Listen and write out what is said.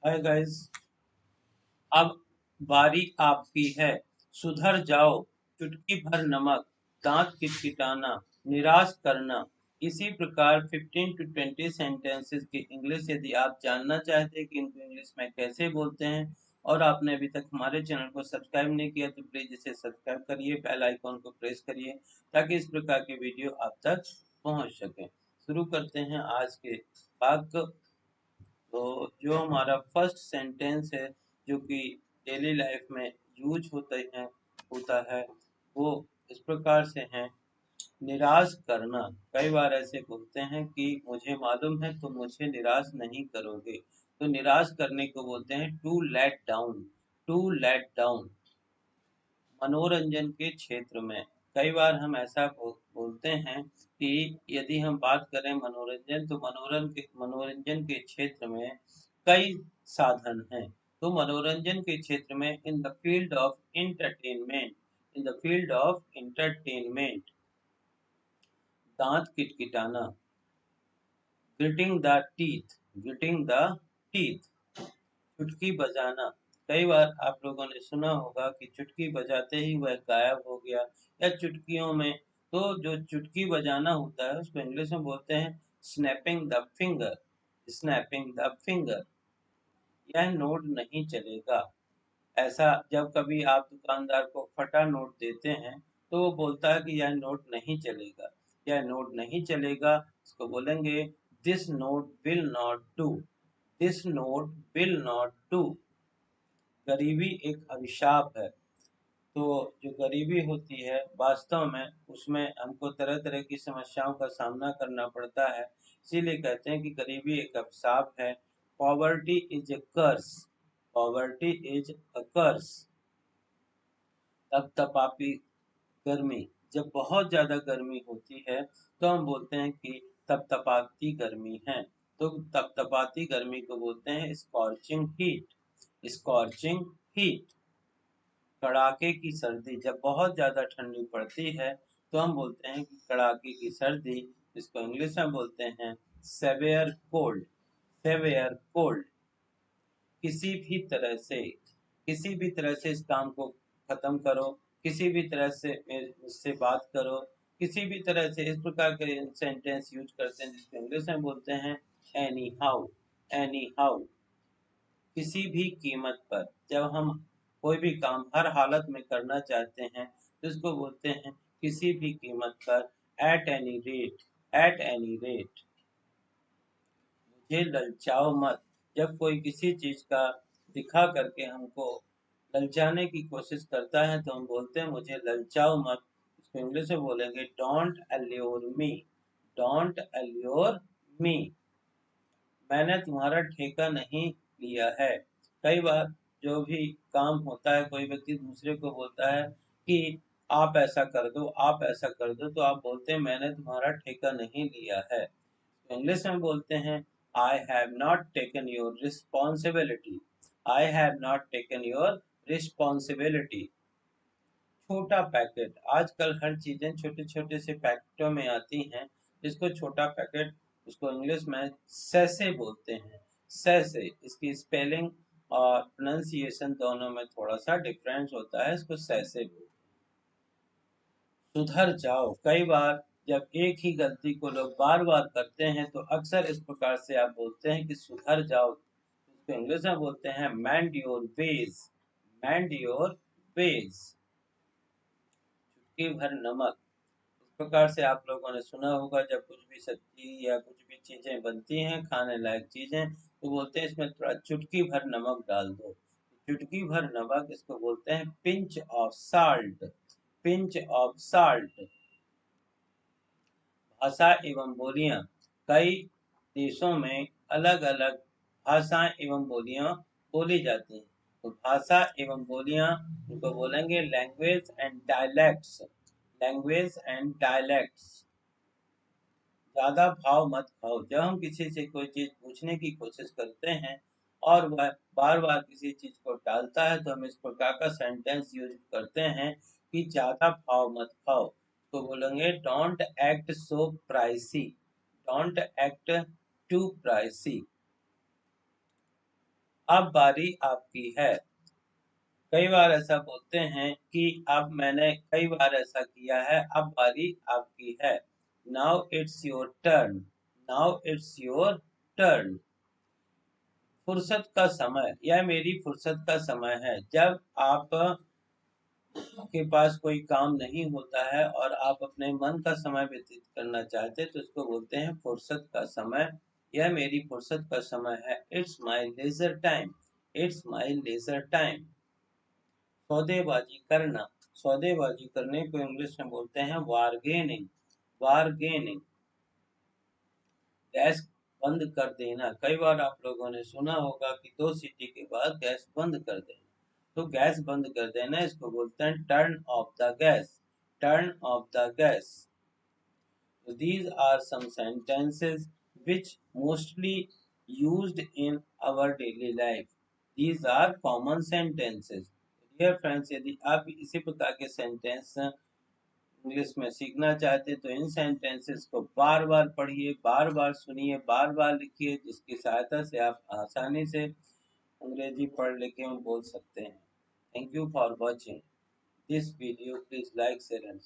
Hi guys. अब बारी आपकी है। सुधर जाओ, चुटकी भर नमक, दांत किटकिटाना, निराश करना। इसी प्रकार 15 to 20 सेंटेंसेस की इंग्लिश यदि आप जानना चाहते हैं कि इनको इंग्लिश में कैसे बोलते हैं और आपने अभी तक हमारे चैनल को सब्सक्राइब नहीं किया तो प्लीज इसे सब्सक्राइब करिए, बेल आइकॉन को प्रेस करिए ताकि इस प्रकार के वीडियो आप तक पहुंच सके। शुरू करते हैं आज के भाग। तो जो हमारा फर्स्ट सेंटेंस है जो कि डेली लाइफ में यूज होता है वो इस प्रकार से है। निराश करना। कई बार ऐसे बोलते हैं कि मुझे मालूम है तुम मुझे निराश नहीं करोगे, तो निराश करने को बोलते हैं to let down. To let down. मनोरंजन के क्षेत्र में कई बार हम ऐसा बोलते हैं कि यदि हम बात करें मनोरंजन, तो मनोरंजन के क्षेत्र में कई साधन हैं। तो मनोरंजन के क्षेत्र में in the field of entertainment, in the field of entertainment, दांत किटकिटाना, gritting the teeth, gritting the teeth, चुटकी बजाना। कई बार आप लोगों ने सुना होगा कि चुटकी बजाते ही वह गायब हो गया, या चुटकियों में तो जो चुटकी बजाना होता है उसको इंग्लिश में बोलते हैं snapping the finger, snapping the finger. यह नोट नहीं चलेगा। ऐसा जब कभी आप दुकानदार को फटा नोट देते हैं तो वो बोलता है कि यह नोट नहीं चलेगा, यह नोट नहीं चलेगा। इसको बोलेंगे this note will not do, this note will not do. गरीबी एक अभिशाप है। तो जो गरीबी होती है वास्तव में उसमें हमको तरह तरह की समस्याओं का सामना करना पड़ता है। इसीलिए कहते हैं कि गरीबी एक अभिशाप है। Poverty is a curse, poverty is a curse. तपतपाती गर्मी। जब बहुत ज्यादा गर्मी होती है तो हम बोलते हैं कि तपतपाती गर्मी है। तो तपतपाती गर्मी को बोलते हैं स्कॉर्चिंग हीट, स्कॉर्चिंग हीट। कड़ाके की सर्दी। जब बहुत ज़्यादा ठंडी पड़ती है तो हम बोलते हैं कि कड़ाके की सर्दी, जिसको इंग्लिश में बोलते हैं सेवियर कोल्ड, सेवियर कोल्ड। किसी भी तरह से, किसी भी तरह से इस काम को खत्म करो, किसी भी तरह से मुझसे बात करो, किसी भी तरह से। इस प्रकार के सेंटेंस यूज करते हैं जिसको इंग्लिश में बोलते हैं एनी हाउ, एनी हाउ। किसी भी कीमत पर। जब हम कोई भी काम हर हालत में करना चाहते हैं तो इसको बोलते हैं किसी भी कीमत पर, at any rate, at any rate. मुझे ललचाओ मत। जब कोई किसी चीज का दिखा करके हमको ललचाने की कोशिश करता है तो हम बोलते हैं मुझे ललचाओ मत। इसको इंग्लिश में बोलेंगे don't allure me, don't allure me. मैंने तुम्हारा ठेका नहीं लिया है। कई बार जो भी काम होता है कोई व्यक्ति दूसरे को बोलता है कि आप ऐसा कर दो, आप ऐसा कर दो, तो आप बोलते हैं मैंने तुम्हारा ठेका नहीं लिया है। इंग्लिश में बोलते हैं I have not taken your responsibility, I have not taken your responsibility. छोटा पैकेट। आजकल हर चीजें छोटे छोटे से पैकेटों में आती हैं, जिसको छोटा पैकेट, उसको इंग्लिश में सैसे बोलते हैं, सैसे। इसकी स्पेलिंग और प्रोनाउंसिएशन दोनों में थोड़ा सा डिफरेंस होता है, इसको सैसे बोलते हैं। सुधर जाओ। कई बार जब एक ही गलती को लोग बार बार करते हैं तो अक्सर इस प्रकार से आप बोलते हैं कि सुधर जाओ। इसको इंग्लिश में बोलते हैं मेंड your ways, mend your ways. चुटकी भर नमक। इस प्रकार से आप लोगों ने सुना होगा जब कुछ भी सब्जी या कुछ भी चीजें बनती हैं, खाने लायक चीजें, तो बोलते हैं इसमें थोड़ा चुटकी भर नमक डाल दो। चुटकी भर नमक, इसको बोलते हैं pinch of salt, pinch of salt. भाषा एवं बोलियां। कई देशों में अलग अलग भाषाएं एवं बोलियां बोली जाती हैं। तो भाषा एवं बोलियां उनको बोलेंगे language and dialects, language and dialects. ज्यादा भाव मत खाओ। जब हम किसी से कोई चीज पूछने की कोशिश करते हैं और वह बार बार किसी चीज को टालता है तो हम इस प्रकार का सेंटेंस यूज करते हैं कि ज्यादा भाव मत खाओ। तो बोलेंगे don't act so pricey, don't act too pricey. अब बारी आपकी है। कई बार ऐसा बोलते हैं कि अब मैंने कई बार ऐसा किया है, अब बारी आपकी है। Now it's your turn. Now it's your turn. फुर्सत का समय, यह मेरी फुर्सत का समय है। जब आप के पास कोई काम नहीं होता है और आप अपने मन का समय व्यतीत करना चाहते हैं तो इसको बोलते हैं फुर्सत का समय। यह मेरी फुर्सत का समय है। It's my leisure time. It's my leisure time. सौदेबाजी करना, सौदेबाजी करने को इंग्लिश में बोलते हैं बार्गेनिंग। बार्गेनिंग। गैस बंद कर देना, कई बार आप लोगों ने सुना होगा कि 2 सीटी के बाद गैस बंद कर देना, तो गैस बंद कर देना इसको बोलते हैं turn off the gas. Turn off the gas. So these are some sentences which mostly used in our daily life. These are common sentences. Dear friends, यदि आप इसी प्रकार के सेंटेंस इंग्लिश में सीखना चाहते हैं तो इन सेंटेंसेस को बार बार पढ़िए, बार बार सुनिए, बार बार लिखिए, जिसकी सहायता से आप आसानी से अंग्रेजी पढ़ लिख के बोल सकते हैं। Thank you for watching this video. Please like share and